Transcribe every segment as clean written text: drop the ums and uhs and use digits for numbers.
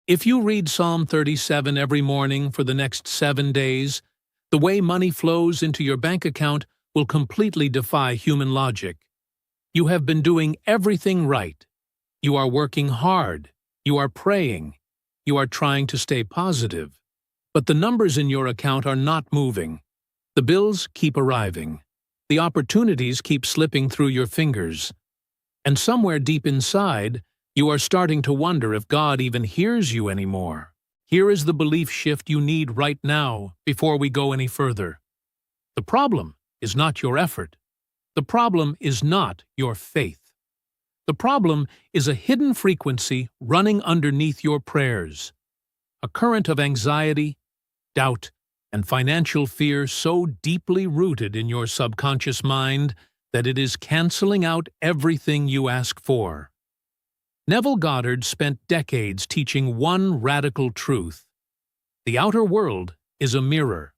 If you read Psalm 37 every morning for the next 7 days, the way money flows into your bank account will completely defy human logic. You have been doing everything right. You are working hard. You are praying. You are trying to stay positive. But the numbers in your account are not moving. The bills keep arriving. The opportunities keep slipping through your fingers. And somewhere deep inside, you are starting to wonder if God even hears you anymore. Here is the belief shift you need right now before we go any further. The problem is not your effort. The problem is not your faith. The problem is a hidden frequency running underneath your prayers. A current of anxiety, doubt, and financial fear so deeply rooted in your subconscious mind that it is canceling out everything you ask for. Neville Goddard spent decades teaching one radical truth. The outer world is a mirror.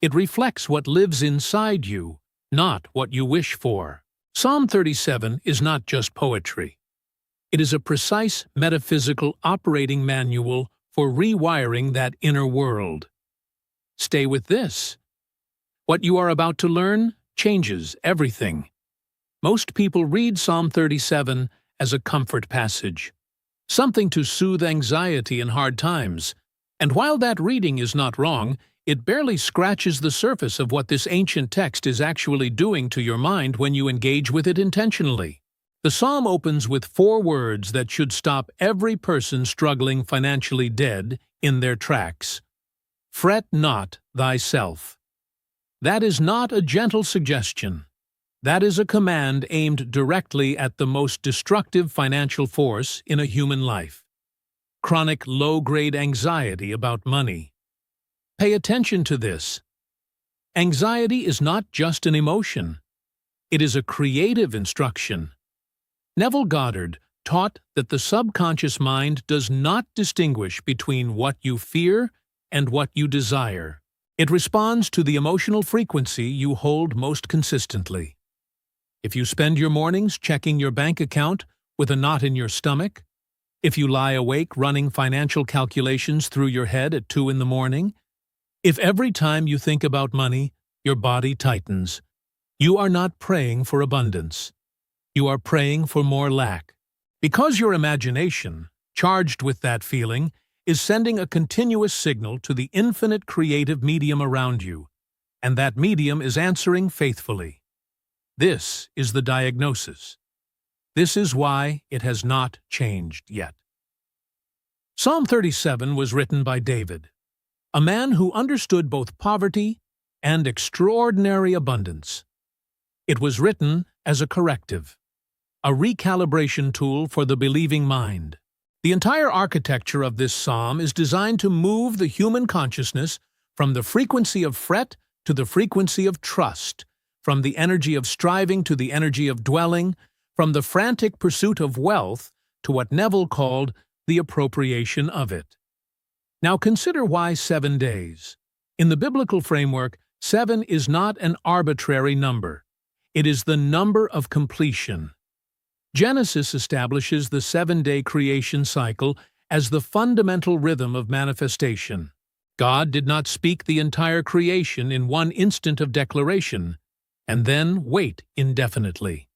It reflects what lives inside you, not what you wish for. Psalm 37 is not just poetry. It is a precise metaphysical operating manual for rewiring that inner world. Stay with this. What you are about to learn changes everything. Most people read Psalm 37 as a comfort passage, something to soothe anxiety in hard times. And while that reading is not wrong, it barely scratches the surface of what this ancient text is actually doing to your mind when you engage with it intentionally. The psalm opens with 4 words that should stop every person struggling financially dead in their tracks. Fret not thyself. That is not a gentle suggestion. That is a command aimed directly at the most destructive financial force in a human life: chronic low-grade anxiety about money. Pay attention to this. Anxiety is not just an emotion. It is a creative instruction. Neville Goddard taught that the subconscious mind does not distinguish between what you fear and what you desire. It responds to the emotional frequency you hold most consistently. If you spend your mornings checking your bank account with a knot in your stomach, if you lie awake running financial calculations through your head at 2 in the morning, if every time you think about money, your body tightens, you are not praying for abundance. You are praying for more lack. Because your imagination, charged with that feeling, is sending a continuous signal to the infinite creative medium around you, and that medium is answering faithfully. This is the diagnosis. This is why it has not changed yet. Psalm 37 was written by David, a man who understood both poverty and extraordinary abundance. It was written as a corrective, a recalibration tool for the believing mind. The entire architecture of this psalm is designed to move the human consciousness from the frequency of fret to the frequency of trust, from the energy of striving to the energy of dwelling, from the frantic pursuit of wealth to what Neville called the appropriation of it. Now consider why 7 days. In the biblical framework, 7 is not an arbitrary number. It is the number of completion. Genesis establishes the 7-day creation cycle as the fundamental rhythm of manifestation. God did not speak the entire creation in one instant of declaration, and then wait indefinitely.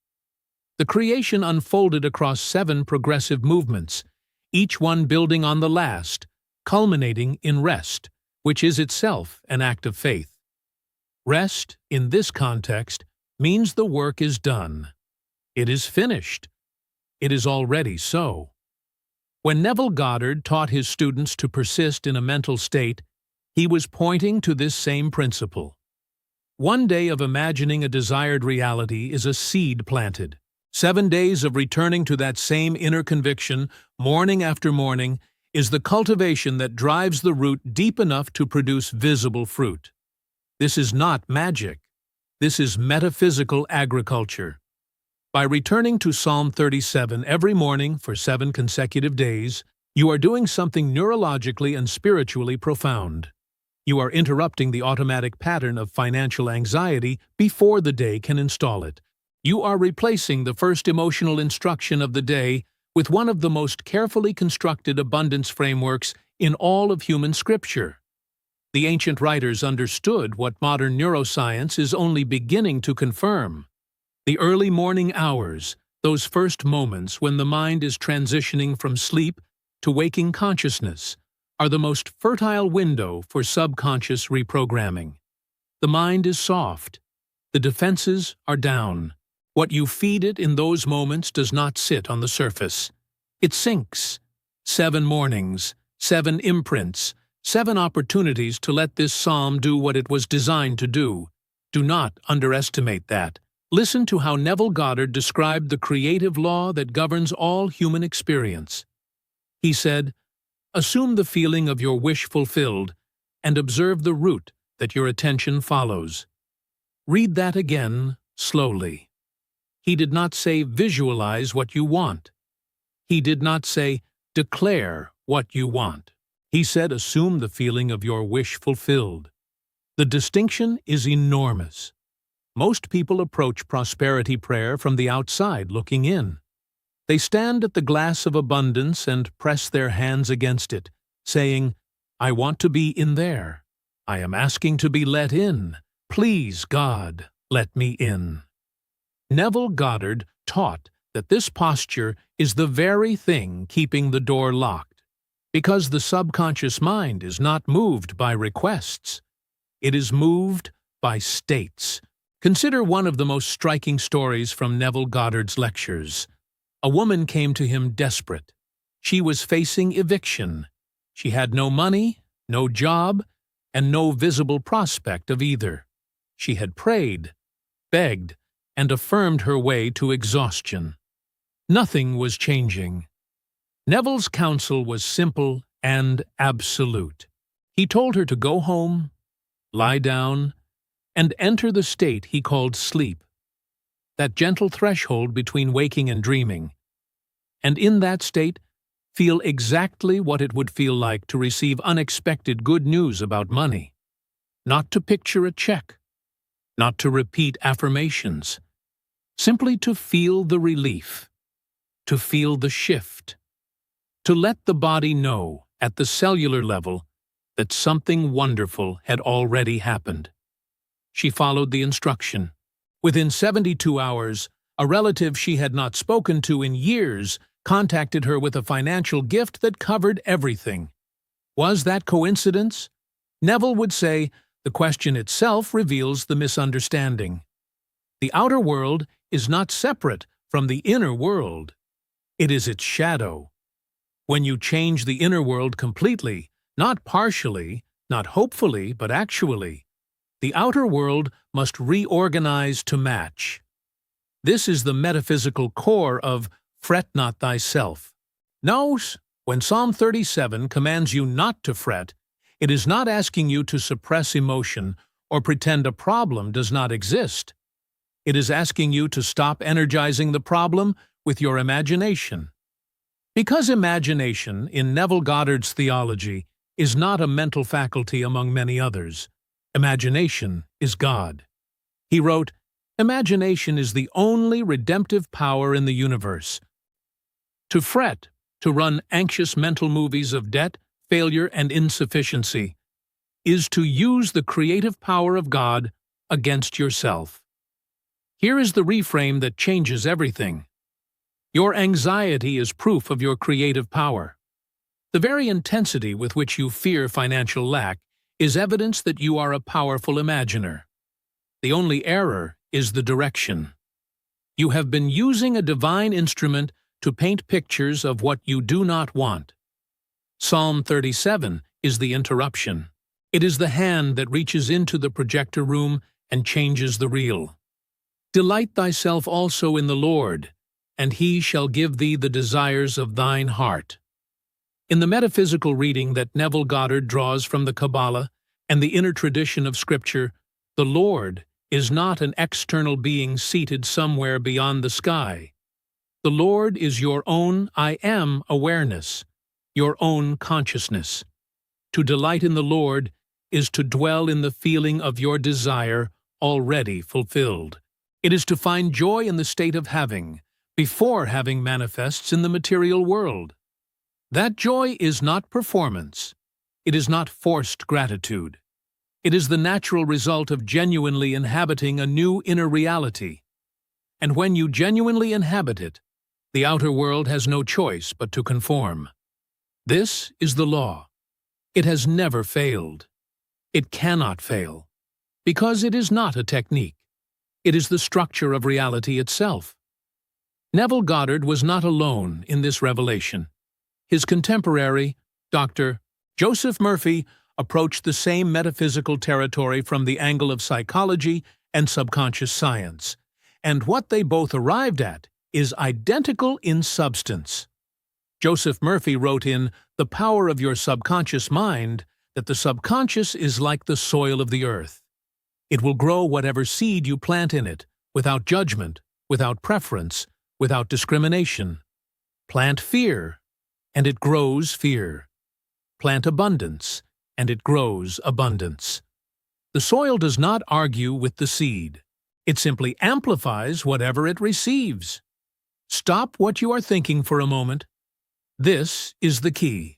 The creation unfolded across 7 progressive movements, each one building on the last, culminating in rest, which is itself an act of faith. Rest, in this context, means the work is done. It is finished. It is already so. When Neville Goddard taught his students to persist in a mental state, he was pointing to this same principle. One day of imagining a desired reality is a seed planted. 7 days of returning to that same inner conviction, morning after morning, is the cultivation that drives the root deep enough to produce visible fruit. This is not magic. This is metaphysical agriculture. By returning to Psalm 37 every morning for 7 consecutive days, you are doing something neurologically and spiritually profound. You are interrupting the automatic pattern of financial anxiety before the day can install it. You are replacing the first emotional instruction of the day with one of the most carefully constructed abundance frameworks in all of human scripture. The ancient writers understood what modern neuroscience is only beginning to confirm. The early morning hours, those first moments when the mind is transitioning from sleep to waking consciousness, are the most fertile window for subconscious reprogramming. The mind is soft. The defenses are down. What you feed it in those moments does not sit on the surface. It sinks. 7 mornings, 7 imprints, 7 opportunities to let this psalm do what it was designed to do. Do not underestimate that. Listen to how Neville Goddard described the creative law that governs all human experience. He said, "Assume the feeling of your wish fulfilled and observe the route that your attention follows." Read that again, slowly. He did not say visualize what you want. He did not say declare what you want. He said assume the feeling of your wish fulfilled. The distinction is enormous. Most people approach prosperity prayer from the outside looking in. They stand at the glass of abundance and press their hands against it, saying, "I want to be in there. I am asking to be let in. Please, God, let me in." Neville Goddard taught that this posture is the very thing keeping the door locked, because the subconscious mind is not moved by requests. It is moved by states. Consider one of the most striking stories from Neville Goddard's lectures. A woman came to him desperate. She was facing eviction. She had no money, no job, and no visible prospect of either. She had prayed, begged, and affirmed her way to exhaustion. Nothing was changing. Neville's counsel was simple and absolute. He told her to go home, lie down, and enter the state he called sleep, that gentle threshold between waking and dreaming, and in that state feel exactly what it would feel like to receive unexpected good news about money. Not to picture a check, not to repeat affirmations, simply to feel the relief, to feel the shift, to let the body know at the cellular level that something wonderful had already happened. She followed the instruction. Within 72 hours, a relative she had not spoken to in years contacted her with a financial gift that covered everything. Was that coincidence? Neville would say, the question itself reveals the misunderstanding. The outer world is not separate from the inner world. It is its shadow. When you change the inner world completely, not partially, not hopefully, but actually, the outer world must reorganize to match. This is the metaphysical core of fret not thyself. Note, when Psalm 37 commands you not to fret, it is not asking you to suppress emotion or pretend a problem does not exist. It is asking you to stop energizing the problem with your imagination. Because imagination, in Neville Goddard's theology, is not a mental faculty among many others, imagination is God. He wrote, "Imagination is the only redemptive power in the universe." To fret, to run anxious mental movies of debt, failure, and insufficiency, is to use the creative power of God against yourself. Here is the reframe that changes everything. Your anxiety is proof of your creative power. The very intensity with which you fear financial lack is evidence that you are a powerful imaginer. The only error is the direction. You have been using a divine instrument to paint pictures of what you do not want. Psalm 37 is the interruption. It is the hand that reaches into the projector room and changes the reel. Delight thyself also in the Lord, and he shall give thee the desires of thine heart. In the metaphysical reading that Neville Goddard draws from the Kabbalah and the inner tradition of Scripture, the Lord is not an external being seated somewhere beyond the sky. The Lord is your own I am awareness, your own consciousness. To delight in the Lord is to dwell in the feeling of your desire already fulfilled. It is to find joy in the state of having, before having manifests in the material world. That joy is not performance. It is not forced gratitude. It is the natural result of genuinely inhabiting a new inner reality. And when you genuinely inhabit it, the outer world has no choice but to conform. This is the law. It has never failed. It cannot fail, because it is not a technique. It is the structure of reality itself. Neville Goddard was not alone in this revelation. His contemporary, Dr. Joseph Murphy, approached the same metaphysical territory from the angle of psychology and subconscious science, and what they both arrived at is identical in substance. Joseph Murphy wrote in The Power of Your Subconscious Mind that the subconscious is like the soil of the earth. It will grow whatever seed you plant in it, without judgment, without preference, without discrimination. Plant fear, and it grows fear. Plant abundance, and it grows abundance. The soil does not argue with the seed. It simply amplifies whatever it receives. Stop what you are thinking for a moment. This is the key.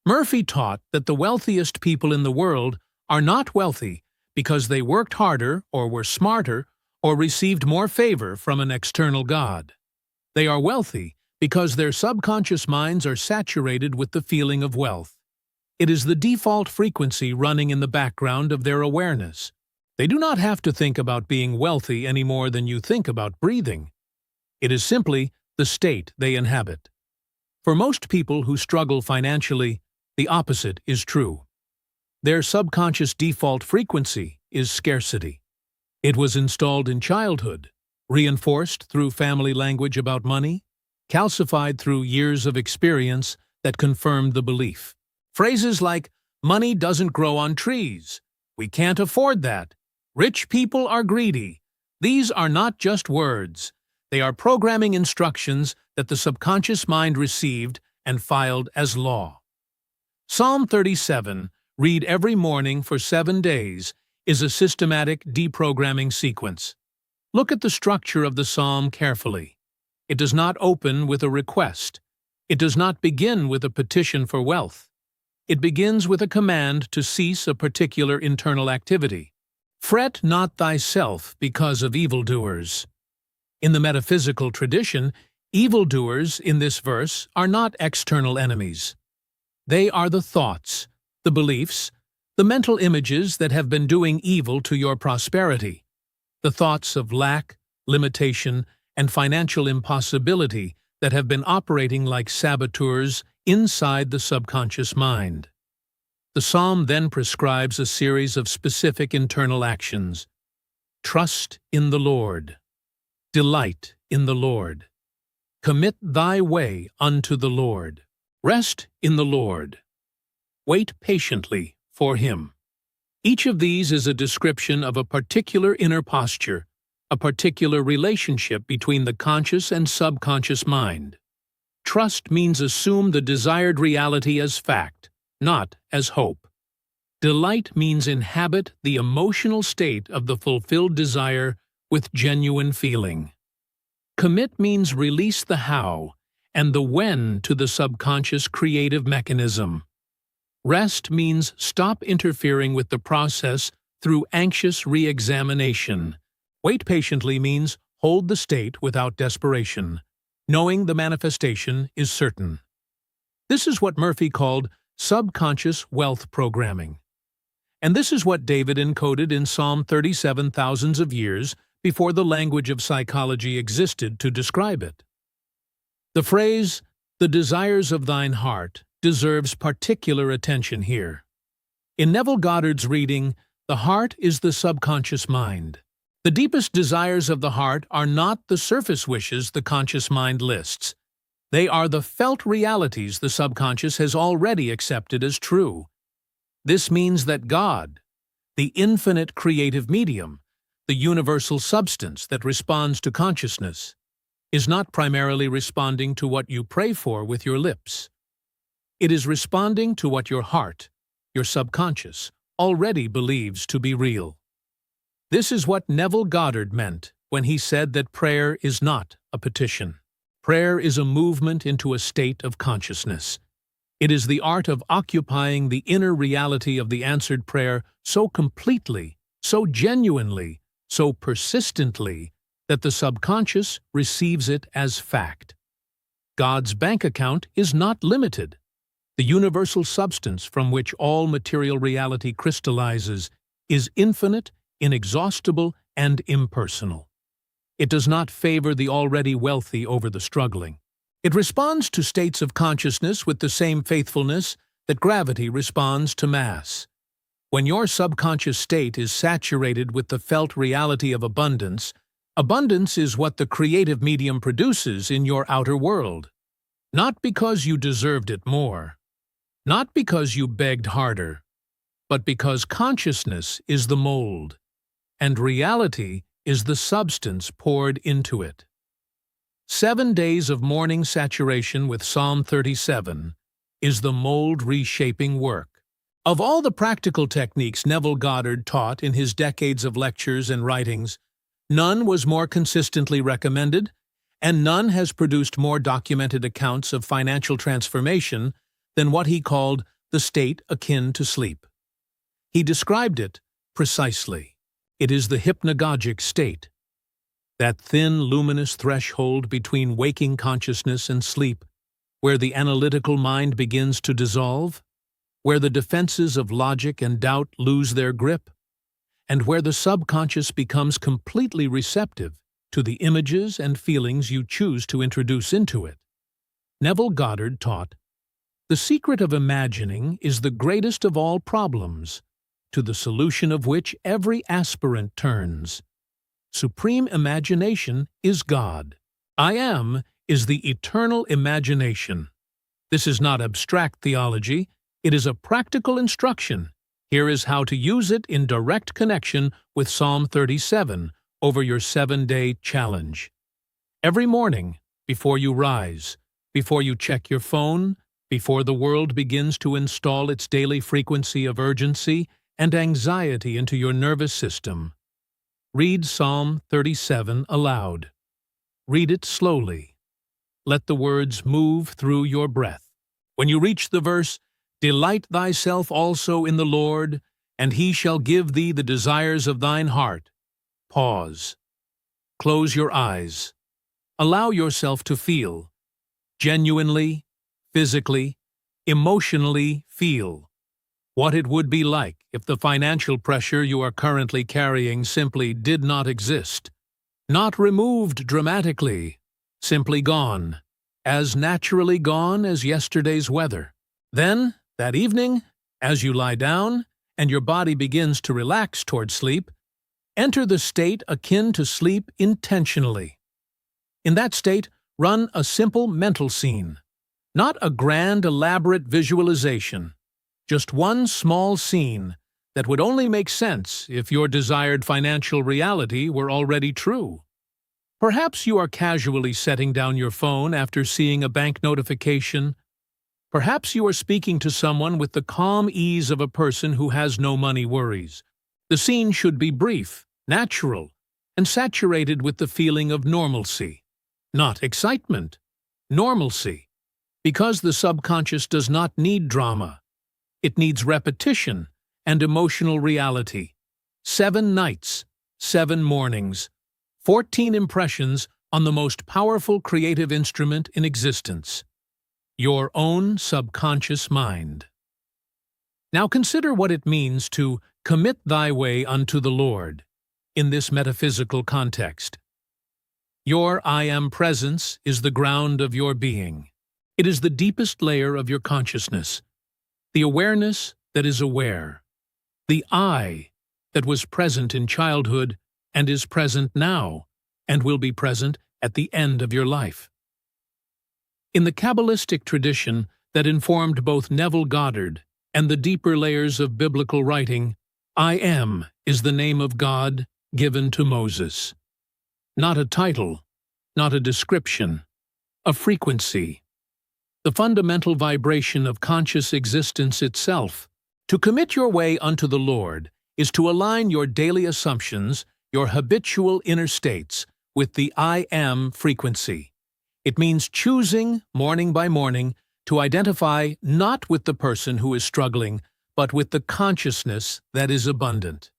Murphy taught that the wealthiest people in the world are not wealthy because they worked harder or were smarter or received more favor from an external god. They are wealthy because their subconscious minds are saturated with the feeling of wealth. It is the default frequency running in the background of their awareness. They do not have to think about being wealthy any more than you think about breathing. It is simply the state they inhabit. For most people who struggle financially, the opposite is true. Their subconscious default frequency is scarcity. It was installed in childhood, reinforced through family language about money, calcified through years of experience that confirmed the belief. Phrases like, "Money doesn't grow on trees," "We can't afford that," "Rich people are greedy." These are not just words. They are programming instructions that the subconscious mind received and filed as law. Psalm 37, read every morning for 7 days, is a systematic deprogramming sequence. Look at the structure of the psalm carefully. It does not open with a request. It does not begin with a petition for wealth. It begins with a command to cease a particular internal activity. Fret not thyself because of evildoers. In the metaphysical tradition, evildoers in this verse are not external enemies. They are the thoughts, the beliefs, the mental images that have been doing evil to your prosperity, the thoughts of lack, limitation, and financial impossibility that have been operating like saboteurs inside the subconscious mind. The psalm then prescribes a series of specific internal actions. Trust in the Lord. Delight in the Lord. Commit thy way unto the Lord. Rest in the Lord. Wait patiently for Him. Each of these is a description of a particular inner posture, a particular relationship between the conscious and subconscious mind. Trust means assume the desired reality as fact, not as hope. Delight means inhabit the emotional state of the fulfilled desire with genuine feeling. Commit means release the how and the when to the subconscious creative mechanism. Rest means stop interfering with the process through anxious re-examination. Wait patiently means hold the state without desperation, knowing the manifestation is certain. This is what Murphy called subconscious wealth programming. And this is what David encoded in Psalm 37 thousands of years before the language of psychology existed to describe it. The phrase, "the desires of thine heart," deserves particular attention here. In Neville Goddard's reading, the heart is the subconscious mind. The deepest desires of the heart are not the surface wishes the conscious mind lists. They are the felt realities the subconscious has already accepted as true. This means that God, the infinite creative medium, the universal substance that responds to consciousness, is not primarily responding to what you pray for with your lips. It is responding to what your heart, your subconscious, already believes to be real. This is what Neville Goddard meant when he said that prayer is not a petition. Prayer is a movement into a state of consciousness. It is the art of occupying the inner reality of the answered prayer so completely, so genuinely, so persistently, that the subconscious receives it as fact. God's bank account is not limited. The universal substance from which all material reality crystallizes is infinite, inexhaustible, and impersonal. It does not favor the already wealthy over the struggling. It responds to states of consciousness with the same faithfulness that gravity responds to mass. When your subconscious state is saturated with the felt reality of abundance, abundance is what the creative medium produces in your outer world. Not because you deserved it more, not because you begged harder, but because consciousness is the mold, and reality is the substance poured into it. 7 days of morning saturation with Psalm 37 is the mold-reshaping work. Of all the practical techniques Neville Goddard taught in his decades of lectures and writings, none was more consistently recommended, and none has produced more documented accounts of financial transformation than what he called the state akin to sleep. He described it precisely. It is the hypnagogic state, that thin, luminous threshold between waking consciousness and sleep, where the analytical mind begins to dissolve, where the defenses of logic and doubt lose their grip, and where the subconscious becomes completely receptive to the images and feelings you choose to introduce into it. Neville Goddard taught, "The secret of imagining is the greatest of all problems, to the solution of which every aspirant turns. Supreme imagination is God. I am is the eternal imagination." This is not abstract theology, it is a practical instruction. Here is how to use it in direct connection with Psalm 37 over your 7-day challenge. Every morning, before you rise, before you check your phone, before the world begins to install its daily frequency of urgency and anxiety into your nervous system, read Psalm 37 aloud. Read it slowly. Let the words move through your breath. When you reach the verse, "Delight thyself also in the Lord, and he shall give thee the desires of thine heart," pause. Close your eyes. Allow yourself to feel. Genuinely, physically, emotionally feel what it would be like if the financial pressure you are currently carrying simply did not exist. Not removed dramatically, simply gone, as naturally gone as yesterday's weather. Then, that evening, as you lie down and your body begins to relax toward sleep, enter the state akin to sleep intentionally. In that state, run a simple mental scene, not a grand, elaborate visualization, just one small scene that would only make sense if your desired financial reality were already true. Perhaps you are casually setting down your phone after seeing a bank notification. Perhaps you are speaking to someone with the calm ease of a person who has no money worries. The scene should be brief, natural, and saturated with the feeling of normalcy. Not excitement, normalcy. Because the subconscious does not need drama. It needs repetition and emotional reality. 7 nights, 7 mornings, 14 impressions on the most powerful creative instrument in existence, your own subconscious mind. Now consider what it means to commit thy way unto the Lord in this metaphysical context. Your I am presence is the ground of your being. It is the deepest layer of your consciousness, the awareness that is aware, the I that was present in childhood and is present now and will be present at the end of your life. In the Kabbalistic tradition that informed both Neville Goddard and the deeper layers of biblical writing, I am is the name of God given to Moses. Not a title, not a description, a frequency. The fundamental vibration of conscious existence itself. To commit your way unto the Lord is to align your daily assumptions, your habitual inner states, with the I am frequency. It means choosing, morning by morning, to identify not with the person who is struggling, but with the consciousness that is abundant.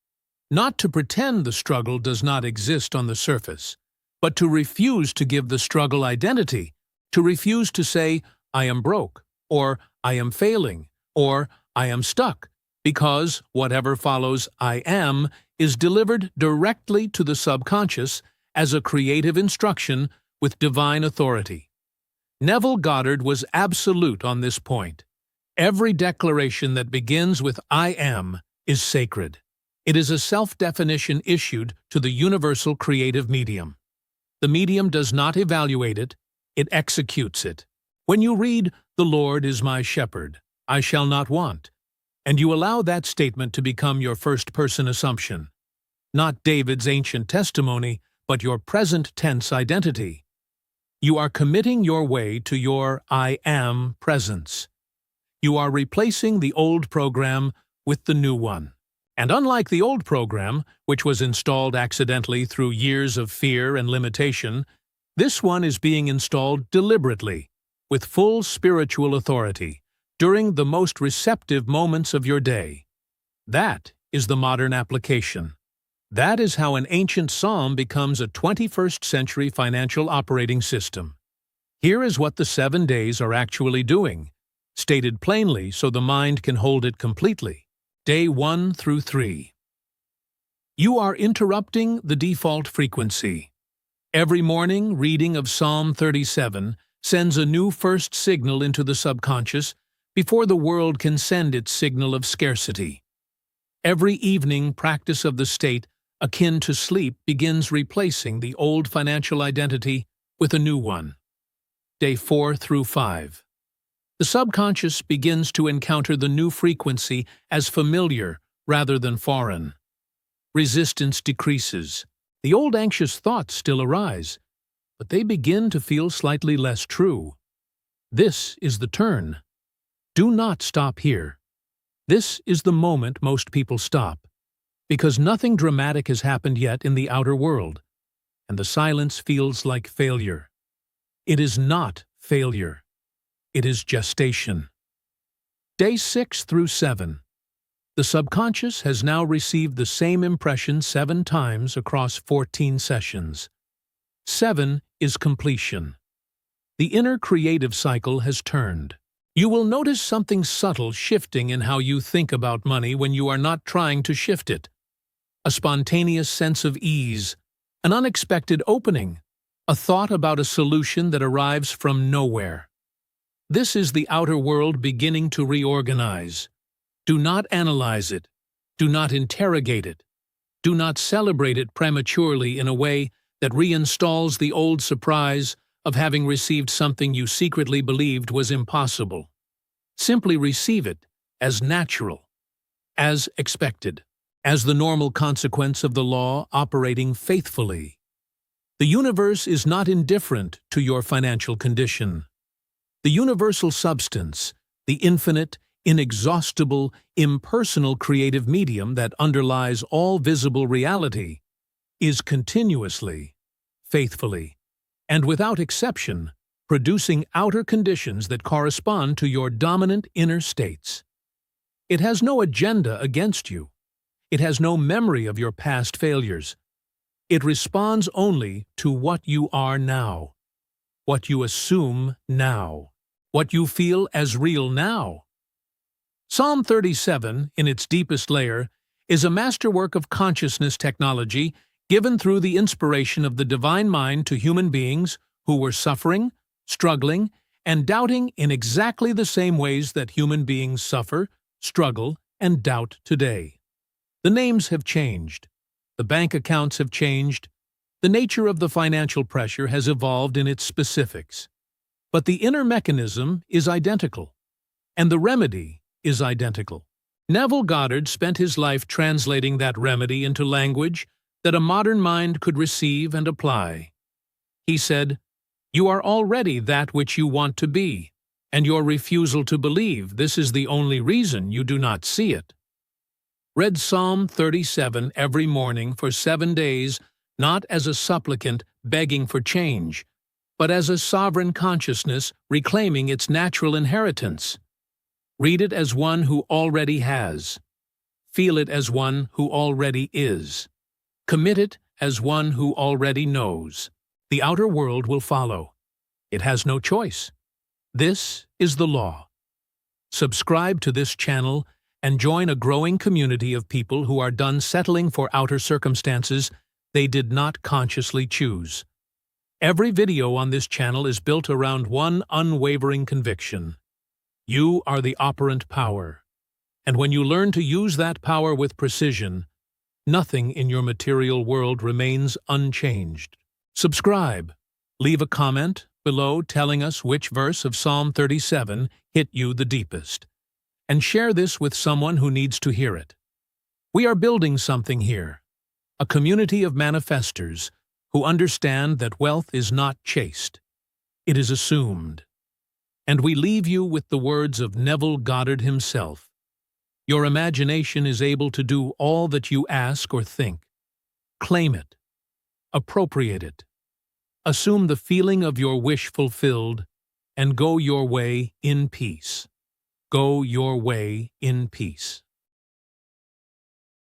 Not to pretend the struggle does not exist on the surface, but to refuse to give the struggle identity, to refuse to say, I am broke, or I am failing, or I am stuck, because whatever follows I am is delivered directly to the subconscious as a creative instruction with divine authority. Neville Goddard was absolute on this point. Every declaration that begins with I am is sacred. It is a self-definition issued to the universal creative medium. The medium does not evaluate it, it executes it. When you read, "The Lord is my shepherd, I shall not want," and you allow that statement to become your first-person assumption, not David's ancient testimony, but your present-tense identity, you are committing your way to your I am presence. You are replacing the old program with the new one. And unlike the old program, which was installed accidentally through years of fear and limitation, this one is being installed deliberately, with full spiritual authority, during the most receptive moments of your day. That is the modern application. That is how an ancient psalm becomes a 21st century financial operating system. Here is what the 7 days are actually doing, stated plainly so the mind can hold it completely. Day 1 through 3. You are interrupting the default frequency. Every morning, reading of Psalm 37 sends a new first signal into the subconscious before the world can send its signal of scarcity. Every evening, practice of the state akin to sleep begins replacing the old financial identity with a new one. Day 4 through 5. The subconscious begins to encounter the new frequency as familiar rather than foreign. Resistance decreases. The old anxious thoughts still arise, but they begin to feel slightly less true. This is the turn. Do not stop here. This is the moment most people stop, because nothing dramatic has happened yet in the outer world, and the silence feels like failure. It is not failure. It is gestation. Day 6 through 7. The subconscious has now received the same impression 7 times across 14 sessions. 7 is completion. The inner creative cycle has turned. You will notice something subtle shifting in how you think about money when you are not trying to shift it. A spontaneous sense of ease, an unexpected opening, a thought about a solution that arrives from nowhere. This is the outer world beginning to reorganize. Do not analyze it. Do not interrogate it. Do not celebrate it prematurely in a way that reinstalls the old surprise of having received something you secretly believed was impossible. Simply receive it as natural, as expected, as the normal consequence of the law operating faithfully. The universe is not indifferent to your financial condition. The universal substance, the infinite, inexhaustible, impersonal creative medium that underlies all visible reality, is continuously, faithfully, and without exception, producing outer conditions that correspond to your dominant inner states. It has no agenda against you. It has no memory of your past failures. It responds only to what you are now, what you assume now, what you feel as real now. Psalm 37, in its deepest layer, is a masterwork of consciousness technology given through the inspiration of the divine mind to human beings who were suffering, struggling, and doubting in exactly the same ways that human beings suffer, struggle, and doubt today. The names have changed. The bank accounts have changed. The nature of the financial pressure has evolved in its specifics. But the inner mechanism is identical, and the remedy is identical. Neville Goddard spent his life translating that remedy into language that a modern mind could receive and apply. He said, "You are already that which you want to be, and your refusal to believe this is the only reason you do not see it." Read Psalm 37 every morning for 7 days, not as a supplicant begging for change, but as a sovereign consciousness reclaiming its natural inheritance. Read it as one who already has. Feel it as one who already is. Commit it as one who already knows. The outer world will follow. It has no choice. This is the law. Subscribe to this channel and join a growing community of people who are done settling for outer circumstances they did not consciously choose. Every video on this channel is built around one unwavering conviction. You are the operant power. And when you learn to use that power with precision, nothing in your material world remains unchanged. Subscribe. Leave a comment below telling us which verse of Psalm 37 hit you the deepest. And share this with someone who needs to hear it. We are building something here, a community of manifestors who understand that wealth is not chased, it is assumed. And we leave you with the words of Neville Goddard himself. Your imagination is able to do all that you ask or think. Claim it. Appropriate it. Assume the feeling of your wish fulfilled, and go your way in peace. Go your way in peace.